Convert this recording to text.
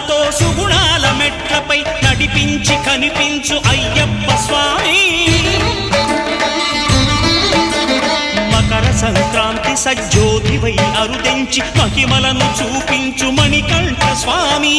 సుగుణాలతో సుగుణాల మెట్లపై నడిపించి కనిపించు అయ్యప్ప స్వామి మకర సంక్రాంతి సజ్జోతివై అరుదెంచి మహిమలను చూపించు మణికంఠ స్వామి